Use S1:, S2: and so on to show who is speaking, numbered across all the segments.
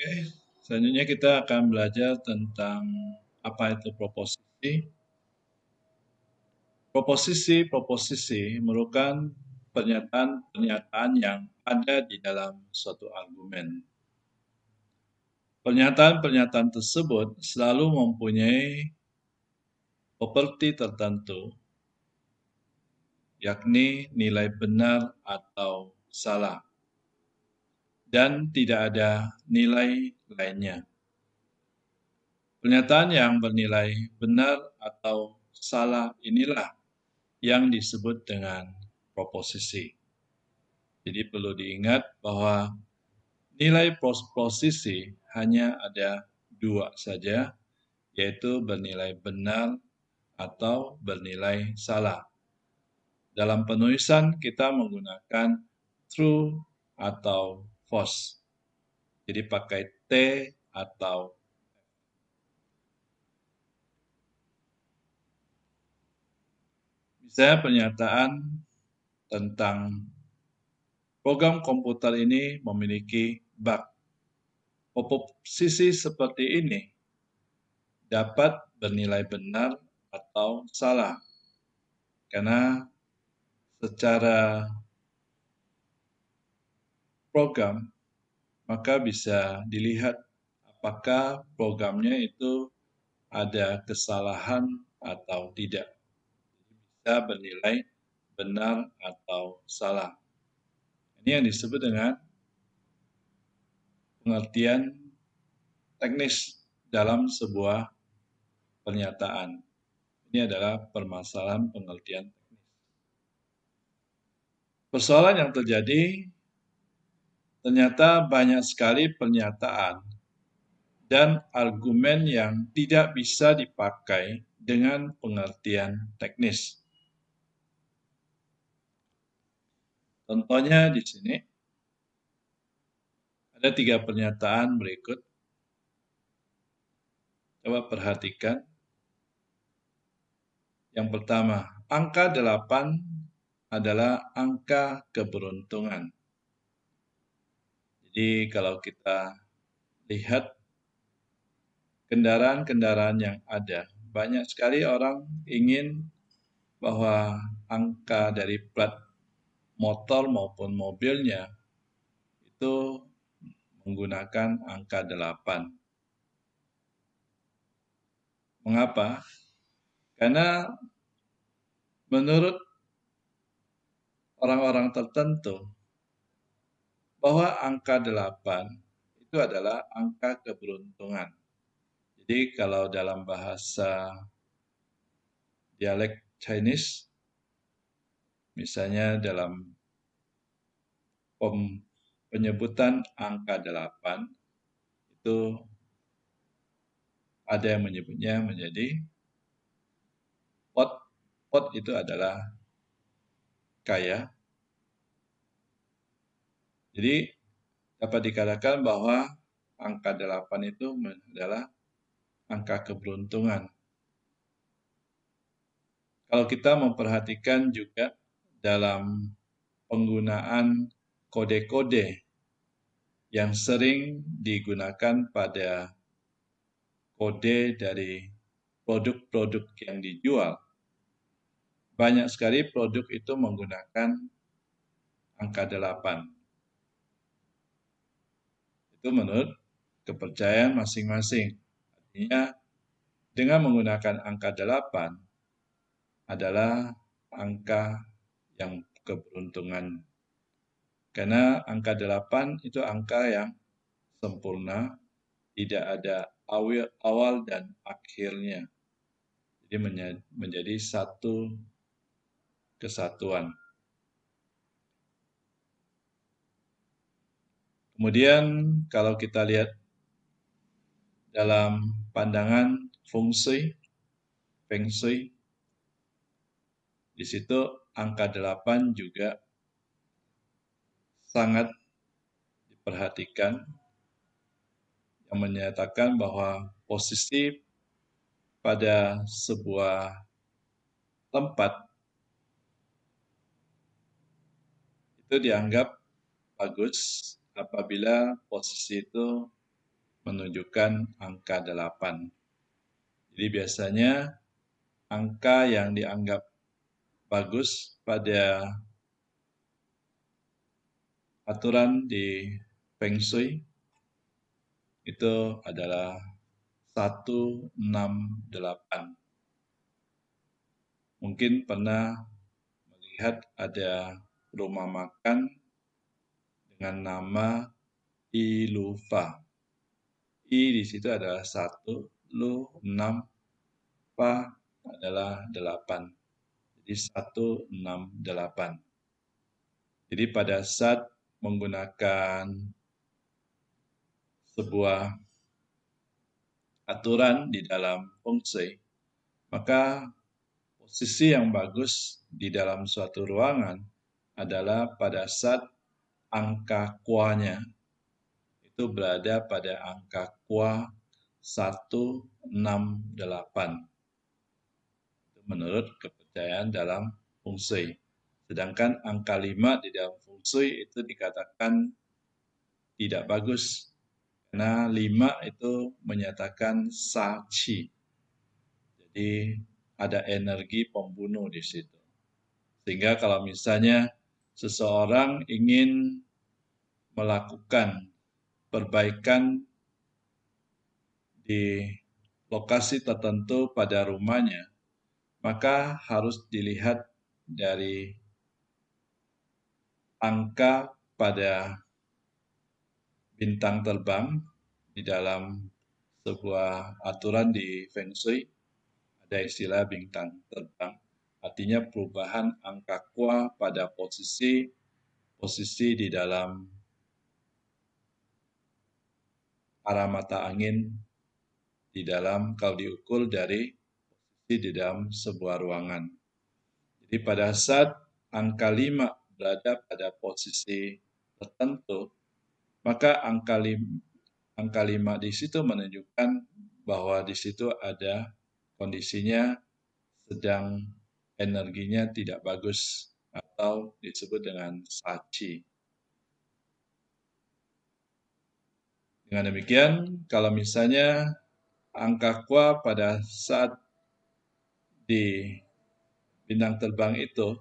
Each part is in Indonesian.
S1: Oke, selanjutnya kita akan belajar tentang apa itu proposisi. Proposisi merupakan pernyataan-pernyataan yang ada di dalam suatu argumen. Pernyataan-pernyataan tersebut selalu mempunyai properti tertentu, yakni nilai benar atau salah, dan tidak ada nilai lainnya. Pernyataan yang bernilai benar atau salah inilah yang disebut dengan proposisi. Jadi perlu diingat bahwa nilai proposisi hanya ada dua saja, yaitu bernilai benar atau bernilai salah. Dalam penulisan kita menggunakan true atau false. Jadi pakai T atau misalnya pernyataan tentang program komputer ini memiliki bug. Proposisi seperti ini dapat bernilai benar atau salah. Karena secara program, maka bisa dilihat apakah programnya itu ada kesalahan atau tidak. Bisa bernilai benar atau salah. Ini yang disebut dengan pengertian teknis dalam sebuah pernyataan. Ini adalah permasalahan pengertian teknis. Persoalan yang terjadi, ternyata banyak sekali pernyataan dan argumen yang tidak bisa dipakai dengan pengertian teknis. Contohnya di sini ada 3 pernyataan berikut. Coba perhatikan. Yang pertama, angka 8 adalah angka keberuntungan. Jadi kalau kita lihat kendaraan-kendaraan yang ada, banyak sekali orang ingin bahwa angka dari plat motor maupun mobilnya itu menggunakan angka 8. Mengapa? Karena menurut orang-orang tertentu bahwa angka 8 itu adalah angka keberuntungan. Jadi kalau dalam bahasa dialek Chinese, misalnya dalam penyebutan angka 8, itu ada yang menyebutnya menjadi pot. Pot itu adalah kaya. Jadi dapat dikatakan bahwa angka 8 itu adalah angka keberuntungan. Kalau kita memperhatikan juga dalam penggunaan kode-kode yang sering digunakan pada kode dari produk-produk yang dijual, banyak sekali produk itu menggunakan angka 8. Itu menurut kepercayaan masing-masing. Artinya dengan menggunakan angka 8 adalah angka yang keberuntungan. Karena angka 8 itu angka yang sempurna, tidak ada awal dan akhirnya. Jadi menjadi satu kesatuan. Kemudian kalau kita lihat dalam pandangan feng shui, di situ angka 8 juga sangat diperhatikan, yang menyatakan bahwa posisi pada sebuah tempat itu dianggap bagus apabila posisi itu menunjukkan angka 8. Jadi biasanya angka yang dianggap bagus pada aturan di Feng Shui itu adalah 168. Mungkin pernah melihat ada rumah makan dengan nama Ilufa. I di situ adalah 1, Lu 6, Fa adalah 8. Jadi 168. Jadi pada saat menggunakan sebuah aturan di dalam Feng Shui, maka posisi yang bagus di dalam suatu ruangan adalah pada saat angka kuanya itu berada pada angka kua 168. Itu menurut kepercayaan dalam Feng Shui. Sedangkan angka 5 di dalam Feng Shui itu dikatakan tidak bagus karena 5 itu menyatakan sa-qi. Jadi ada energi pembunuh di situ. Sehingga kalau misalnya seseorang ingin melakukan perbaikan di lokasi tertentu pada rumahnya, maka harus dilihat dari angka pada bintang terbang di dalam sebuah aturan di Feng Shui, ada istilah bintang terbang. Artinya perubahan angka kua pada posisi di dalam arah mata angin di dalam kalau diukur dari posisi di dalam sebuah ruangan. Jadi pada saat angka 5 berada pada posisi tertentu, maka angka 5 di situ menunjukkan bahwa di situ ada kondisinya sedang energinya tidak bagus atau disebut dengan sa-qi. Dengan demikian, kalau misalnya angka kua pada saat di bintang terbang itu,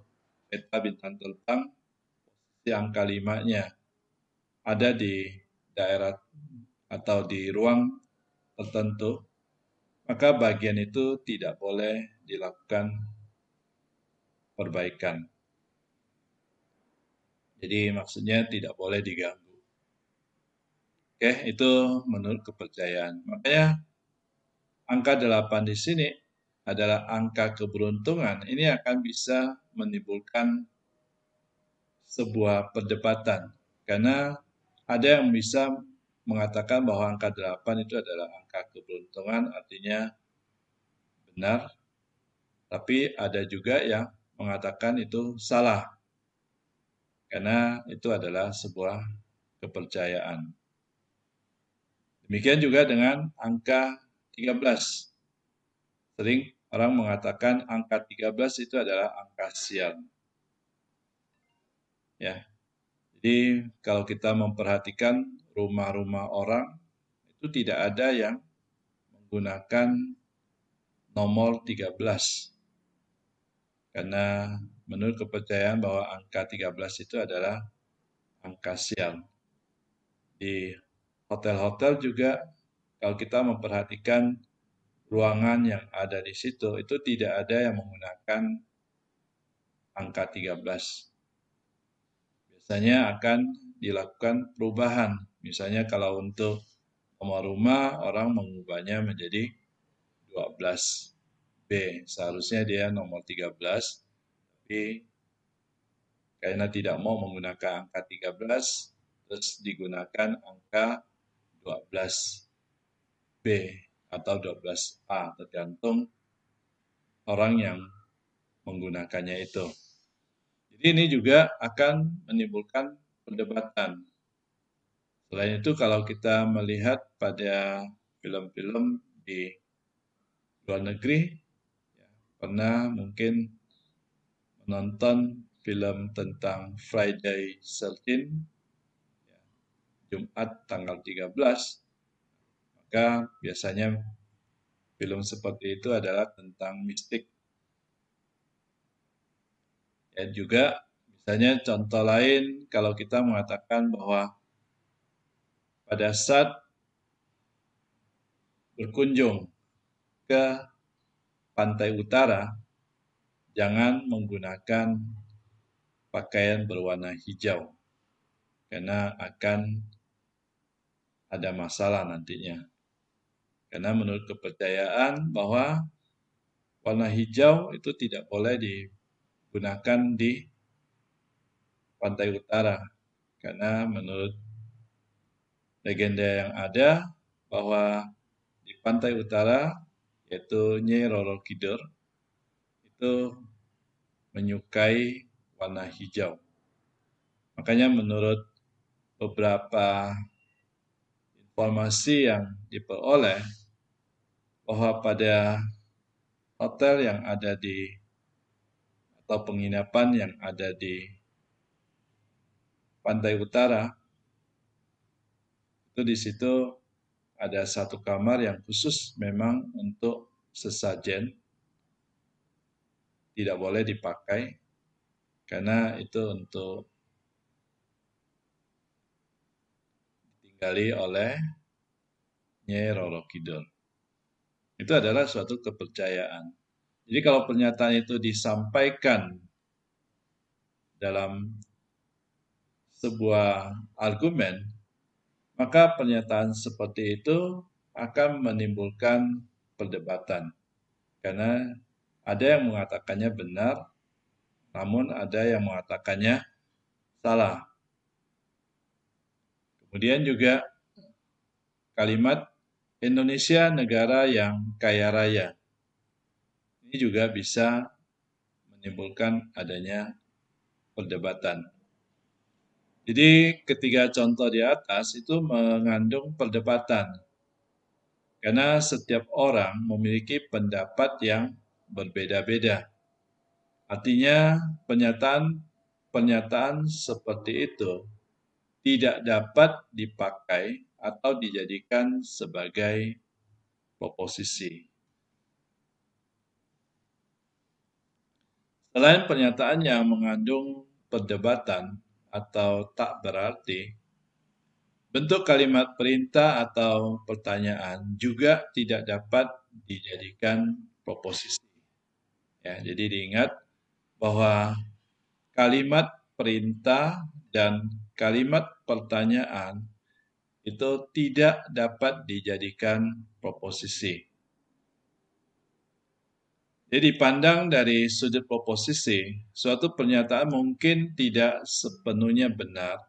S1: peta bintang terbang, posisi angka 5-nya ada di daerah atau di ruang tertentu, maka bagian itu tidak boleh dilakukan perbaikan. Jadi maksudnya tidak boleh diganggu. Oke, itu menurut kepercayaan. Makanya angka 8 di sini adalah angka keberuntungan. Ini akan bisa menimbulkan sebuah perdebatan. Karena ada yang bisa mengatakan bahwa angka 8 itu adalah angka keberuntungan, artinya benar. Tapi ada juga yang mengatakan itu salah. Karena itu adalah sebuah kepercayaan. Demikian juga dengan angka 13. Sering orang mengatakan angka 13 itu adalah angka sial. Ya. Jadi kalau kita memperhatikan rumah-rumah orang itu tidak ada yang menggunakan nomor 13. Karena menurut kepercayaan bahwa angka 13 itu adalah angka sial. Di hotel-hotel juga kalau kita memperhatikan ruangan yang ada di situ itu tidak ada yang menggunakan angka 13. Biasanya akan dilakukan perubahan. Misalnya kalau untuk nomor rumah orang mengubahnya menjadi 12B. Seharusnya dia nomor 13, tapi karena tidak mau menggunakan angka 13, terus digunakan angka 12B atau 12A, tergantung orang yang menggunakannya itu. Jadi ini juga akan menimbulkan perdebatan. Selain itu kalau kita melihat pada film-film di luar negeri, ya, pernah mungkin menonton film tentang Friday 13, ya, Jumat tanggal 13, maka biasanya film seperti itu adalah tentang mistik. Ya, juga misalnya contoh lain kalau kita mengatakan bahwa pada saat berkunjung ke pantai utara, jangan menggunakan pakaian berwarna hijau, karena akan ada masalah nantinya. Karena menurut kepercayaan bahwa warna hijau itu tidak boleh digunakan di pantai utara. Karena menurut legenda yang ada bahwa di pantai utara, yaitu Nyi Roro Kidul, itu menyukai warna hijau. Makanya menurut beberapa informasi yang diperoleh, bahwa pada hotel yang ada atau penginapan yang ada di pantai utara, itu di situ ada satu kamar yang khusus memang untuk sesajen, tidak boleh dipakai, karena itu untuk ditinggali oleh Nyi Roro Kidul. Itu adalah suatu kepercayaan. Jadi kalau pernyataan itu disampaikan dalam sebuah argumen, maka pernyataan seperti itu akan menimbulkan perdebatan. Karena ada yang mengatakannya benar, namun ada yang mengatakannya salah. Kemudian juga kalimat Indonesia negara yang kaya raya. Ini juga bisa menimbulkan adanya perdebatan. Jadi ketiga contoh di atas itu mengandung perdebatan. Karena setiap orang memiliki pendapat yang berbeda-beda. Artinya pernyataan seperti itu tidak dapat dipakai atau dijadikan sebagai proposisi. Selain pernyataan yang mengandung perdebatan atau tak berarti, bentuk kalimat perintah atau pertanyaan juga tidak dapat dijadikan proposisi. Ya, jadi diingat bahwa kalimat perintah dan kalimat pertanyaan itu tidak dapat dijadikan proposisi. Jadi dipandang dari sudut proposisi, suatu pernyataan mungkin tidak sepenuhnya benar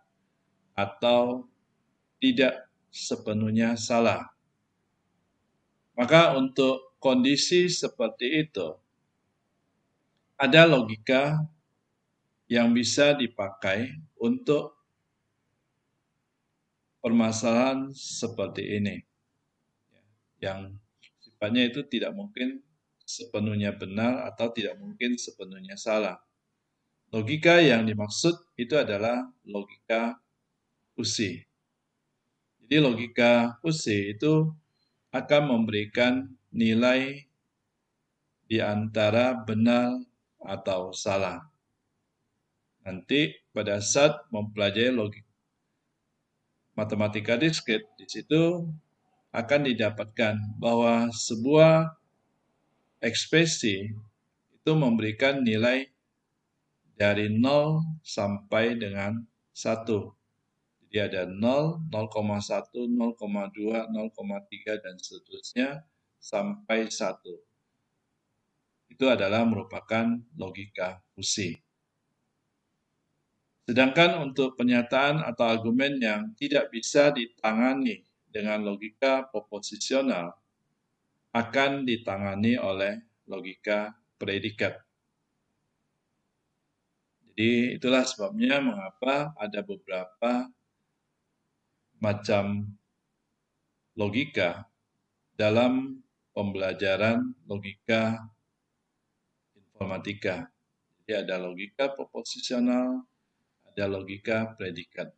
S1: atau tidak sepenuhnya salah. Maka untuk kondisi seperti itu, ada logika yang bisa dipakai untuk permasalahan seperti ini, yang sifatnya itu tidak mungkin sepenuhnya benar atau tidak mungkin sepenuhnya salah. Logika yang dimaksud itu adalah logika Usih. Jadi logika Usih itu akan memberikan nilai di antara benar atau salah. Nanti pada saat mempelajari logika matematika diskrit, di situ akan didapatkan bahwa sebuah ekspresi itu memberikan nilai dari 0 sampai dengan 1. Jadi ada 0, 0,1, 0,2, 0,3, dan seterusnya sampai 1. Itu adalah merupakan logika Usih. Sedangkan untuk pernyataan atau argumen yang tidak bisa ditangani dengan logika proposisional akan ditangani oleh logika predikat. Jadi itulah sebabnya mengapa ada beberapa macam logika dalam pembelajaran logika informatika. Jadi ada logika proposisional, ada logika predikat.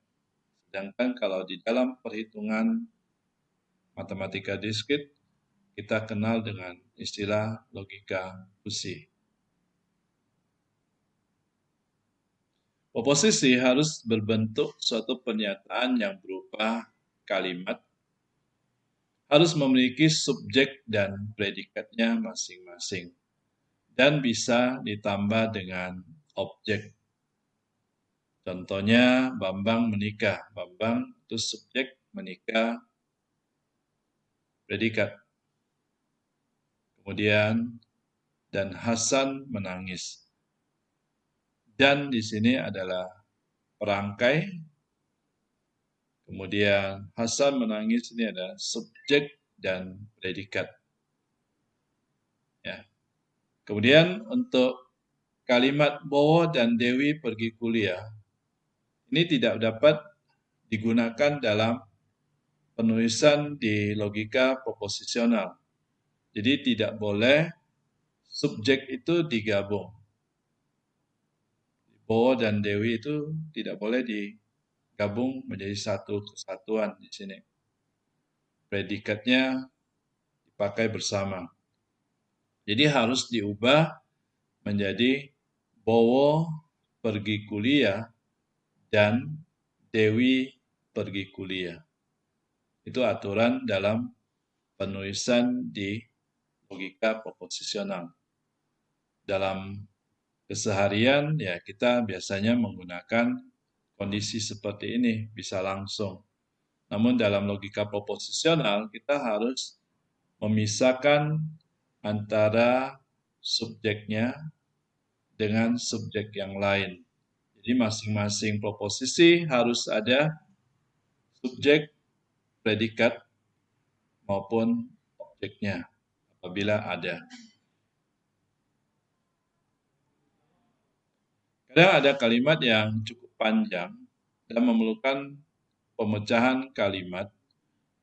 S1: Sedangkan kalau di dalam perhitungan matematika diskrit, kita kenal dengan istilah logika fusi. Proposisi harus berbentuk suatu pernyataan yang berupa kalimat, harus memiliki subjek dan predikatnya masing-masing, dan bisa ditambah dengan objek. Contohnya, Bambang menikah. Bambang itu subjek, menikah predikat. Kemudian, dan Hasan menangis. Dan di sini adalah perangkai. Kemudian Hasan menangis ini adalah subjek dan predikat. Ya. Kemudian untuk kalimat Bowo dan Dewi pergi kuliah, ini tidak dapat digunakan dalam penulisan di logika proposisional. Jadi tidak boleh subjek itu digabung. Bowo dan Dewi itu tidak boleh digabung menjadi satu kesatuan di sini. Predikatnya dipakai bersama. Jadi harus diubah menjadi Bowo pergi kuliah dan Dewi pergi kuliah. Itu aturan dalam penulisan di logika proposisional. Dalam keseharian ya kita biasanya menggunakan kondisi seperti ini, bisa langsung. Namun dalam logika proposisional kita harus memisahkan antara subjeknya dengan subjek yang lain. Jadi masing-masing proposisi harus ada subjek, predikat, maupun objeknya apabila ada. Kadang ada kalimat yang cukup panjang dan memerlukan pemecahan kalimat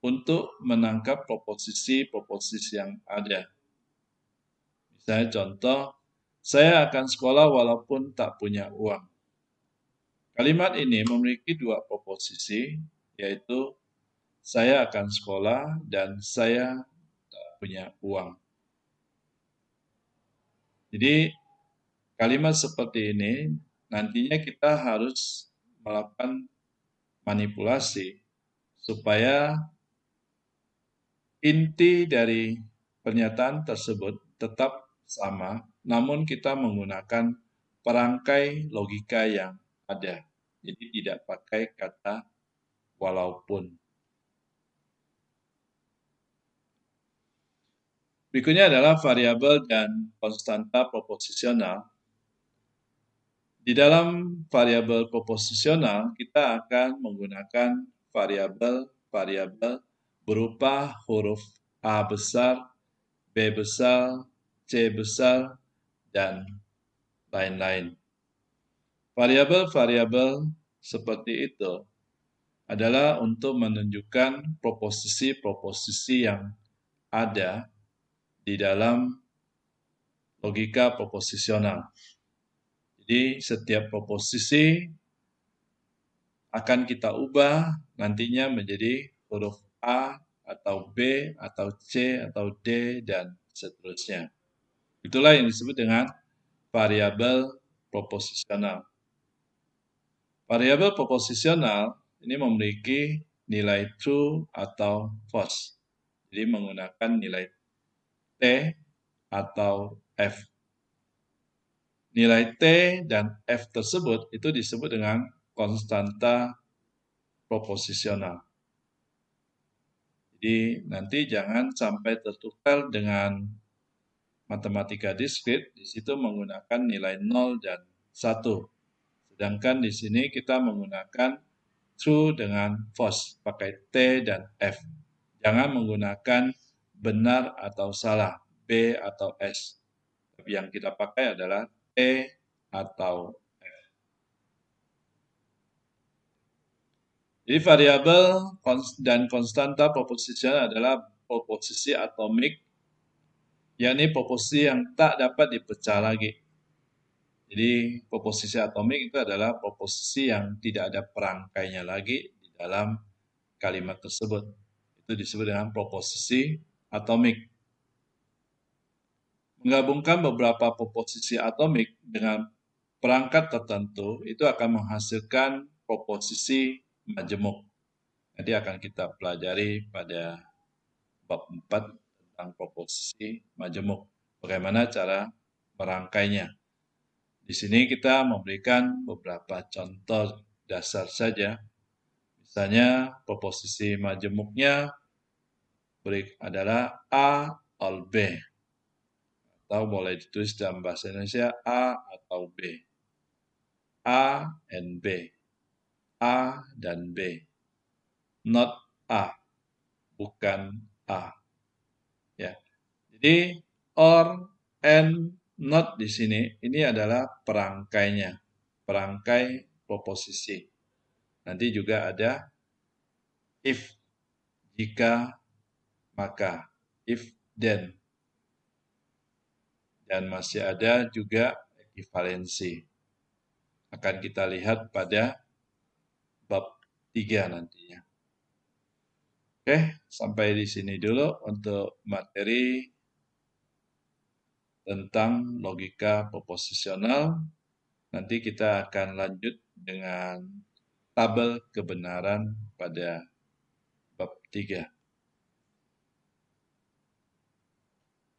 S1: untuk menangkap proposisi-proposisi yang ada. Misalnya contoh, saya akan sekolah walaupun tak punya uang. Kalimat ini memiliki dua proposisi, yaitu saya akan sekolah dan saya tak punya uang. Jadi kalimat seperti ini nantinya kita harus melakukan manipulasi supaya inti dari pernyataan tersebut tetap sama, namun kita menggunakan perangkai logika yang ada. Jadi tidak pakai kata walaupun. Berikutnya adalah variabel dan konstanta proposisional. Di dalam variabel proposisional, kita akan menggunakan variabel-variabel berupa huruf A besar, B besar, C besar, dan lain-lain. Variabel-variabel seperti itu adalah untuk menunjukkan proposisi-proposisi yang ada di dalam logika proposisional. Jadi setiap proposisi akan kita ubah nantinya menjadi huruf A atau B atau C atau D dan seterusnya. Itulah yang disebut dengan variabel proposisional. Variabel proposisional ini memiliki nilai true atau false. Jadi menggunakan nilai T atau F. Nilai T dan F tersebut itu disebut dengan konstanta proposisional. Jadi nanti jangan sampai tertukar dengan matematika diskrit, di situ menggunakan nilai 0 dan 1. Sedangkan di sini kita menggunakan true dengan false, pakai T dan F. Jangan menggunakan benar atau salah, B atau S. Tapi yang kita pakai adalah T atau F. Jadi variabel dan konstanta proposisional adalah proposisi atomik, yakni proposisi yang tak dapat dipecah lagi. Jadi proposisi atomik itu adalah proposisi yang tidak ada perangkainya lagi di dalam kalimat tersebut. Itu disebut dengan proposisi atomik. Menggabungkan beberapa proposisi atomik dengan perangkat tertentu itu akan menghasilkan proposisi majemuk. Nanti akan kita pelajari pada bab 4 tentang proposisi majemuk. Bagaimana cara merangkainya. Di sini kita memberikan beberapa contoh dasar saja. Misalnya proposisi majemuknya adalah A all B. Atau boleh ditulis dalam bahasa Indonesia A atau B. A and B. A dan B. Not A. Bukan A. Ya. Jadi or and not di sini ini adalah perangkainya. Perangkai proposisi. Nanti juga ada if, jika, maka, if, then. Dan masih ada juga ekivalensi. Akan kita lihat pada bab 3 nantinya. Oke, sampai di sini dulu untuk materi tentang logika proposisional. Nanti kita akan lanjut dengan tabel kebenaran pada bab 3.